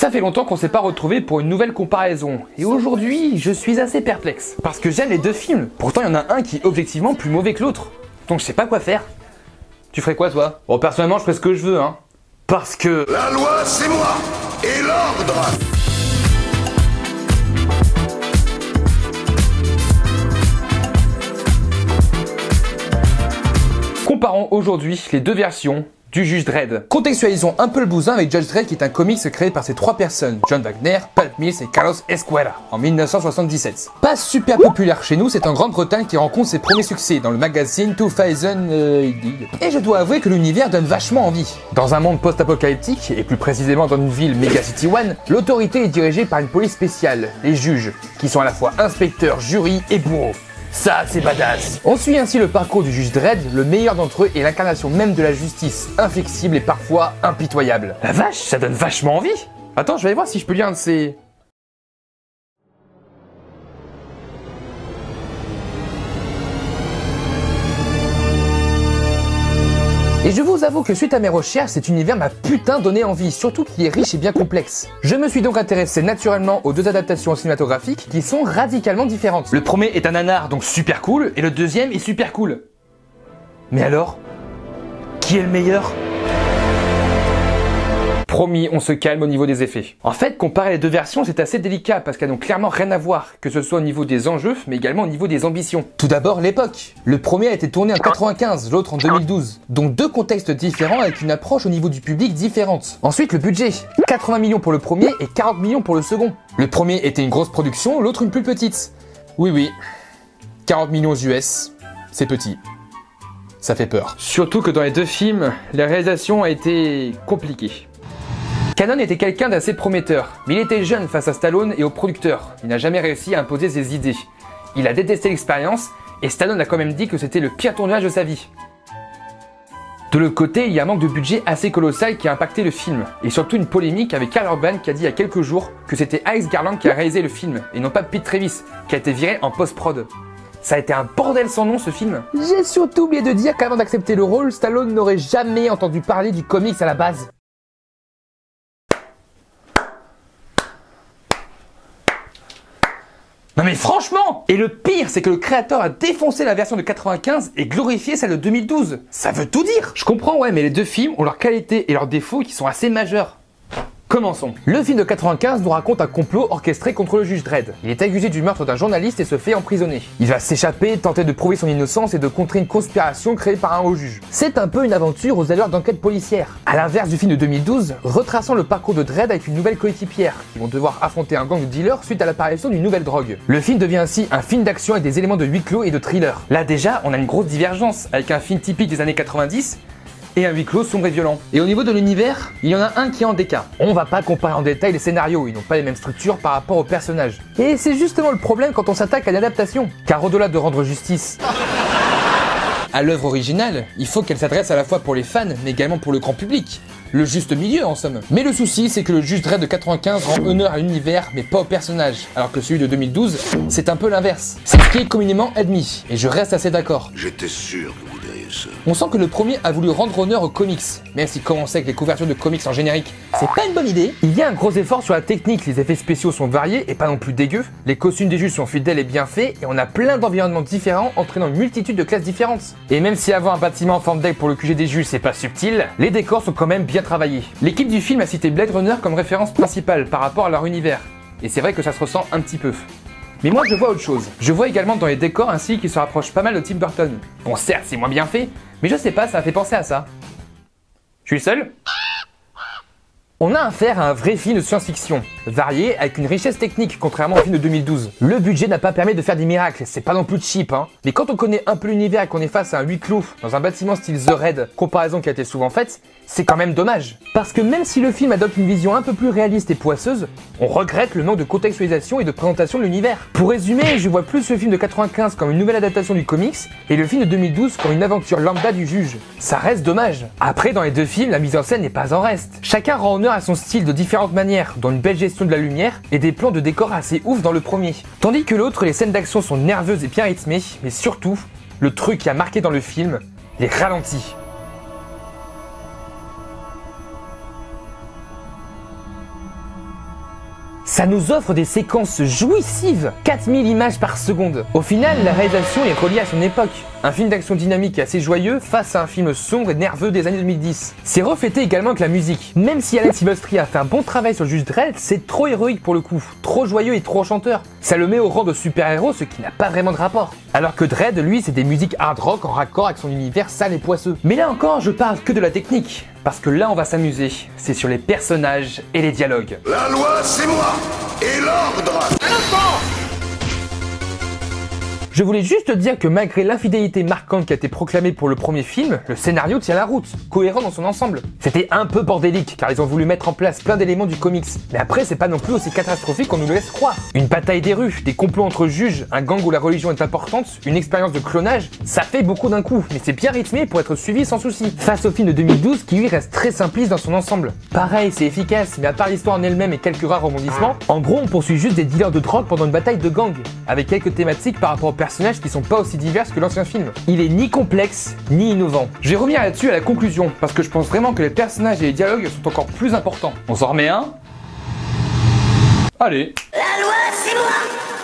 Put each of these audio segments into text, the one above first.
Ça fait longtemps qu'on s'est pas retrouvés pour une nouvelle comparaison, et aujourd'hui, je suis assez perplexe. Parce que j'aime les deux films, pourtant il y en a un qui est objectivement plus mauvais que l'autre. Donc je sais pas quoi faire. Tu ferais quoi toi? Bon, personnellement, je ferais ce que je veux, hein. Parce que... La loi, c'est moi! Et l'ordre! Comparons aujourd'hui les deux versions du Juge Dredd. Contextualisons un peu le bousin avec Judge Dredd qui est un comics créé par ces trois personnes, John Wagner, Pulp Mills et Carlos Ezquerra, en 1977. Pas super populaire chez nous, c'est en Grande-Bretagne qui rencontre ses premiers succès dans le magazine 2000. Et je dois avouer que l'univers donne vachement envie. Dans un monde post-apocalyptique, et plus précisément dans une ville Mega City One, l'autorité est dirigée par une police spéciale, les juges, qui sont à la fois inspecteurs, jurys et bourreaux. Ça, c'est badass. On suit ainsi le parcours du juge Dredd, le meilleur d'entre eux est l'incarnation même de la justice, inflexible et parfois impitoyable. La vache, ça donne vachement envie. Attends, je vais aller voir si je peux lire un de ces... Et je vous avoue que suite à mes recherches, cet univers m'a putain donné envie, surtout qu'il est riche et bien complexe. Je me suis donc intéressé naturellement aux deux adaptations cinématographiques qui sont radicalement différentes. Le premier est un nanar, donc super cool, et le deuxième est super cool. Mais alors, qui est le meilleur ? Promis, on se calme au niveau des effets. En fait, comparer les deux versions, c'est assez délicat parce qu'elles n'ont clairement rien à voir, que ce soit au niveau des enjeux, mais également au niveau des ambitions. Tout d'abord, l'époque. Le premier a été tourné en 95, l'autre en 2012. Donc deux contextes différents avec une approche au niveau du public différente. Ensuite, le budget. 80 millions pour le premier et 40 millions pour le second. Le premier était une grosse production, l'autre une plus petite. Oui, 40 millions US, c'est petit. Ça fait peur. Surtout que dans les deux films, la réalisation a été compliquée. Cannon était quelqu'un d'assez prometteur, mais il était jeune face à Stallone et aux producteurs. Il n'a jamais réussi à imposer ses idées. Il a détesté l'expérience, et Stallone a quand même dit que c'était le pire tournage de sa vie. De l'autre côté, il y a un manque de budget assez colossal qui a impacté le film, et surtout une polémique avec Karl Urban qui a dit il y a quelques jours que c'était Alex Garland qui a réalisé le film, et non pas Pete Travis, qui a été viré en post-prod. Ça a été un bordel sans nom ce film. J'ai surtout oublié de dire qu'avant d'accepter le rôle, Stallone n'aurait jamais entendu parler du comics à la base. Non mais franchement! Et le pire, c'est que le créateur a défoncé la version de 95 et glorifié celle de 2012. Ça veut tout dire! Je comprends, ouais, mais les deux films ont leurs qualités et leurs défauts qui sont assez majeurs. Commençons. Le film de 95 nous raconte un complot orchestré contre le juge Dredd. Il est accusé du meurtre d'un journaliste et se fait emprisonner. Il va s'échapper, tenter de prouver son innocence et de contrer une conspiration créée par un haut juge. C'est un peu une aventure aux allures d'enquête policière. À l'inverse du film de 2012, retraçant le parcours de Dredd avec une nouvelle coéquipière, qui vont devoir affronter un gang de dealers suite à l'apparition d'une nouvelle drogue. Le film devient ainsi un film d'action avec des éléments de huis clos et de thriller. Là déjà, on a une grosse divergence avec un film typique des années 90, et un huis clos sombre et violent. Et au niveau de l'univers, il y en a un qui est en déclin. On va pas comparer en détail les scénarios, ils n'ont pas les mêmes structures par rapport aux personnages. Et c'est justement le problème quand on s'attaque à l'adaptation. Car au-delà de rendre justice à l'œuvre originale, il faut qu'elle s'adresse à la fois pour les fans, mais également pour le grand public. Le juste milieu en somme. Mais le souci, c'est que le juge Dredd de 95 rend honneur à l'univers, mais pas au personnage. Alors que celui de 2012, c'est un peu l'inverse. C'est ce qui est communément admis, et je reste assez d'accord. J'étais sûr que vous diriez ça. On sent que le premier a voulu rendre honneur aux comics, même s'il commençait avec les couvertures de comics en générique. C'est pas une bonne idée. Il y a un gros effort sur la technique, les effets spéciaux sont variés et pas non plus dégueux, les costumes des juges sont fidèles et bien faits, et on a plein d'environnements différents entraînant une multitude de classes différentes. Et même si avoir un bâtiment en forme d'aigle pour le QG des juges c'est pas subtil, les décors sont quand même bien travaillés. L'équipe du film a cité Blade Runner comme référence principale par rapport à leur univers, et c'est vrai que ça se ressent un petit peu. Mais moi je vois autre chose. Je vois également dans les décors un style qui se rapproche pas mal de Tim Burton. Bon certes c'est moins bien fait, mais je sais pas, ça m'a fait penser à ça. Je suis seul ? On a affaire à un vrai film de science-fiction, varié avec une richesse technique contrairement au film de 2012. Le budget n'a pas permis de faire des miracles, c'est pas non plus cheap hein. Mais quand on connaît un peu l'univers et qu'on est face à un huis clos dans un bâtiment style The Raid, comparaison qui a été souvent faite, c'est quand même dommage. Parce que même si le film adopte une vision un peu plus réaliste et poisseuse, on regrette le manque de contextualisation et de présentation de l'univers. Pour résumer, je vois plus le film de 95 comme une nouvelle adaptation du comics et le film de 2012 comme une aventure lambda du juge. Ça reste dommage. Après, dans les deux films, la mise en scène n'est pas en reste. Chacun rend honneur à son style de différentes manières, dont une belle gestion de la lumière et des plans de décor assez ouf dans le premier. Tandis que l'autre, les scènes d'action sont nerveuses et bien rythmées, mais surtout, le truc qui a marqué dans le film, les ralentis. Ça nous offre des séquences jouissives, 4000 images par seconde. Au final, la réalisation est reliée à son époque. Un film d'action dynamique et assez joyeux face à un film sombre et nerveux des années 2010. C'est reflété également avec la musique. Même si Alan Silvestri a fait un bon travail sur le juge Dredd, c'est trop héroïque pour le coup, trop joyeux et trop enchanteur. Ça le met au rang de super-héros, ce qui n'a pas vraiment de rapport. Alors que Dredd, lui, c'est des musiques hard rock en raccord avec son univers sale et poisseux. Mais là encore, je parle que de la technique. Parce que là, on va s'amuser. C'est sur les personnages et les dialogues. La loi, c'est moi. Et l'ordre. Je voulais juste dire que malgré l'infidélité marquante qui a été proclamée pour le premier film, le scénario tient la route, cohérent dans son ensemble. C'était un peu bordélique car ils ont voulu mettre en place plein d'éléments du comics, mais après c'est pas non plus aussi catastrophique qu'on nous le laisse croire. Une bataille des rues, des complots entre juges, un gang où la religion est importante, une expérience de clonage, ça fait beaucoup d'un coup, mais c'est bien rythmé pour être suivi sans souci. Face au film de 2012 qui lui reste très simpliste dans son ensemble. Pareil, c'est efficace, mais à part l'histoire en elle-même et quelques rares rebondissements, en gros on poursuit juste des dealers de drogue pendant une bataille de gang, avec quelques thématiques par rapport au personnages qui sont pas aussi divers que l'ancien film. Il est ni complexe, ni innovant. Je vais revenir là-dessus à la conclusion, parce que je pense vraiment que les personnages et les dialogues sont encore plus importants. On s'en remet un. Allez. La loi, c'est moi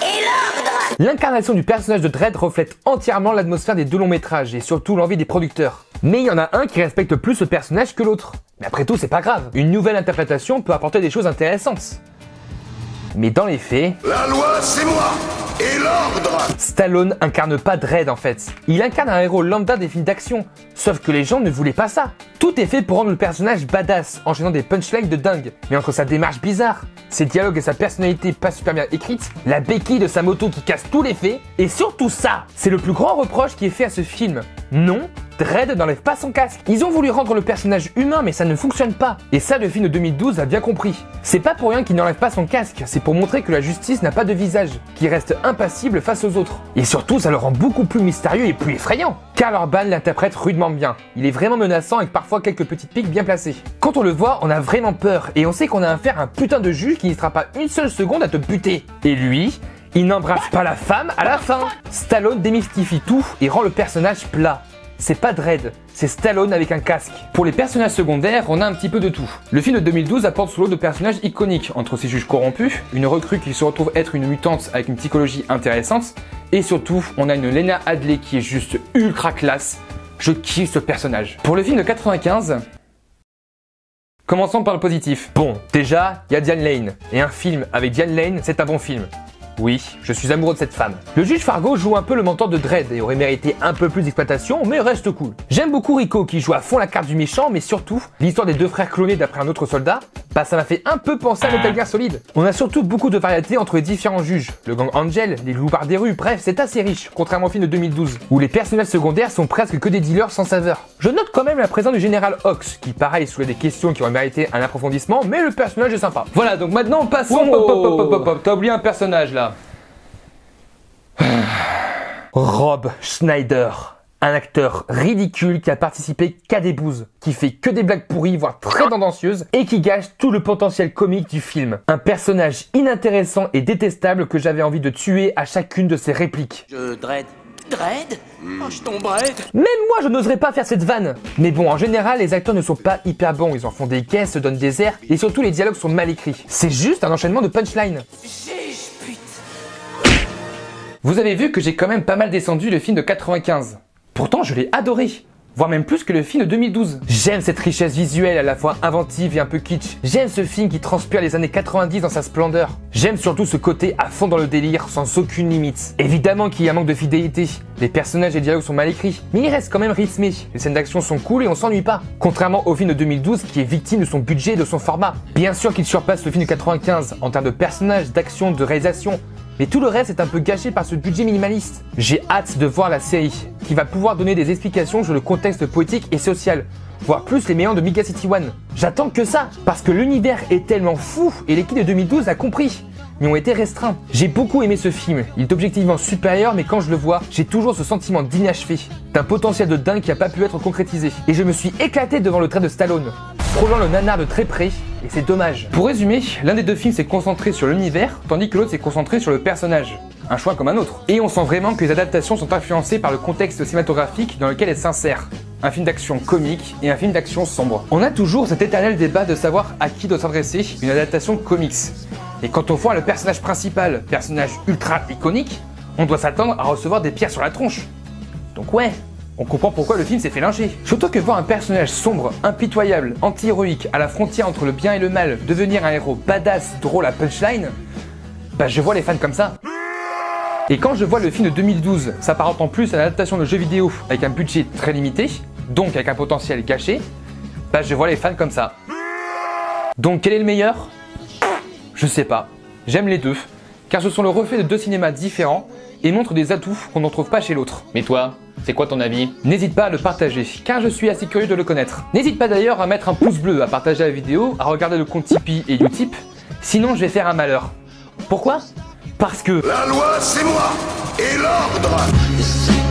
et l'ordre. L'incarnation du personnage de Dredd reflète entièrement l'atmosphère des deux longs métrages et surtout l'envie des producteurs. Mais il y en a un qui respecte plus ce personnage que l'autre. Mais après tout, c'est pas grave. Une nouvelle interprétation peut apporter des choses intéressantes. Mais dans les faits... La loi, c'est moi. Et l'ordre. Stallone incarne pas Dredd en fait. Il incarne un héros lambda des films d'action. Sauf que les gens ne voulaient pas ça. Tout est fait pour rendre le personnage badass, enchaînant des punchlines de dingue. Mais entre sa démarche bizarre, ses dialogues et sa personnalité pas super bien écrite, la béquille de sa moto qui casse tous les faits, et surtout ça, c'est le plus grand reproche qui est fait à ce film. Non, Dredd n'enlève pas son casque. Ils ont voulu rendre le personnage humain, mais ça ne fonctionne pas. Et ça, le film de 2012 a bien compris. C'est pas pour rien qu'il n'enlève pas son casque, c'est pour montrer que la justice n'a pas de visage, qu'il reste impassible face aux autres. Et surtout, ça le rend beaucoup plus mystérieux et plus effrayant. Karl Urban l'interprète rudement bien. Il est vraiment menaçant avec parfois quelques petites piques bien placées. Quand on le voit, on a vraiment peur, et on sait qu'on a affaire à un putain de juge qui n'hésitera pas une seule seconde à te buter. Et lui, il n'embrasse pas la femme à la fin. Stallone démystifie tout et rend le personnage plat. C'est pas Dredd, c'est Stallone avec un casque. Pour les personnages secondaires, on a un petit peu de tout. Le film de 2012 apporte son lot de personnages iconiques, entre ses juges corrompus, une recrue qui se retrouve être une mutante avec une psychologie intéressante, et surtout, on a une Lena Headey qui est juste ultra classe. Je kiffe ce personnage. Pour le film de 95, commençons par le positif. Bon, déjà, il y a Diane Lane, et un film avec Diane Lane, c'est un bon film. Oui, je suis amoureux de cette femme. Le juge Fargo joue un peu le mentor de Dredd et aurait mérité un peu plus d'exploitation, mais reste cool. J'aime beaucoup Rico qui joue à fond la carte du méchant, mais surtout, l'histoire des deux frères clonés d'après un autre soldat, bah ça m'a fait un peu penser à Metal Gear Solid. On a surtout beaucoup de variétés entre les différents juges. Le gang Angel, les loupards des rues, bref, c'est assez riche, contrairement au film de 2012, où les personnages secondaires sont presque que des dealers sans saveur. Je note quand même la présence du général Hawks, qui pareil soulève des questions qui auraient mérité un approfondissement, mais le personnage est sympa. Voilà, donc maintenant passons T'as oublié un personnage là. Rob Schneider, un acteur ridicule qui a participé qu'à des bouses, qui fait que des blagues pourries, voire très tendancieuses, et qui gâche tout le potentiel comique du film. Un personnage inintéressant et détestable que j'avais envie de tuer à chacune de ses répliques. Dredd. Dredd? Oh, je tomberais. Même moi, je n'oserais pas faire cette vanne. Mais bon, en général, les acteurs ne sont pas hyper bons. Ils en font des caisses, se donnent des airs, et surtout les dialogues sont mal écrits. C'est juste un enchaînement de punchlines. Vous avez vu que j'ai quand même pas mal descendu le film de 95. Pourtant, je l'ai adoré. Voire même plus que le film de 2012. J'aime cette richesse visuelle à la fois inventive et un peu kitsch. J'aime ce film qui transpire les années 90 dans sa splendeur. J'aime surtout ce côté à fond dans le délire, sans aucune limite. Évidemment qu'il y a un manque de fidélité. Les personnages et les dialogues sont mal écrits, mais ils restent quand même rythmés. Les scènes d'action sont cool et on s'ennuie pas. Contrairement au film de 2012 qui est victime de son budget et de son format. Bien sûr qu'il surpasse le film de 95 en termes de personnages, d'action, de réalisation. Mais tout le reste est un peu gâché par ce budget minimaliste. J'ai hâte de voir la série, qui va pouvoir donner des explications sur le contexte politique et social, voire plus les méandres de Mega City One. J'attends que ça, parce que l'univers est tellement fou et l'équipe de 2012 a compris, mais ont été restreints. J'ai beaucoup aimé ce film, il est objectivement supérieur, mais quand je le vois, j'ai toujours ce sentiment d'inachevé, d'un potentiel de dingue qui n'a pas pu être concrétisé. Et je me suis éclaté devant le trait de Stallone, frôlant le nanar de très près, et c'est dommage. Pour résumer, l'un des deux films s'est concentré sur l'univers, tandis que l'autre s'est concentré sur le personnage. Un choix comme un autre. Et on sent vraiment que les adaptations sont influencées par le contexte cinématographique dans lequel elles s'insèrent. Un film d'action comique et un film d'action sombre. On a toujours cet éternel débat de savoir à qui doit s'adresser une adaptation comics. Et quand on voit le personnage principal, personnage ultra iconique, on doit s'attendre à recevoir des pierres sur la tronche. Donc ouais, on comprend pourquoi le film s'est fait lyncher. Surtout que voir un personnage sombre, impitoyable, anti-héroïque, à la frontière entre le bien et le mal, devenir un héros badass, drôle à punchline, bah je vois les fans comme ça. Et quand je vois le film de 2012 s'apparentant plus à l'adaptation de jeux vidéo avec un budget très limité, donc avec un potentiel gâché, bah je vois les fans comme ça. Donc quel est le meilleur? Je sais pas. J'aime les deux, car ce sont le reflet de deux cinémas différents et montrent des atouts qu'on n'en trouve pas chez l'autre. Mais toi, c'est quoi ton avis? N'hésite pas à le partager, car je suis assez curieux de le connaître. N'hésite pas d'ailleurs à mettre un pouce bleu, à partager la vidéo, à regarder le compte Tipeee et Utip, sinon je vais faire un malheur. Pourquoi? Parce que... La loi, c'est moi. Et l'ordre.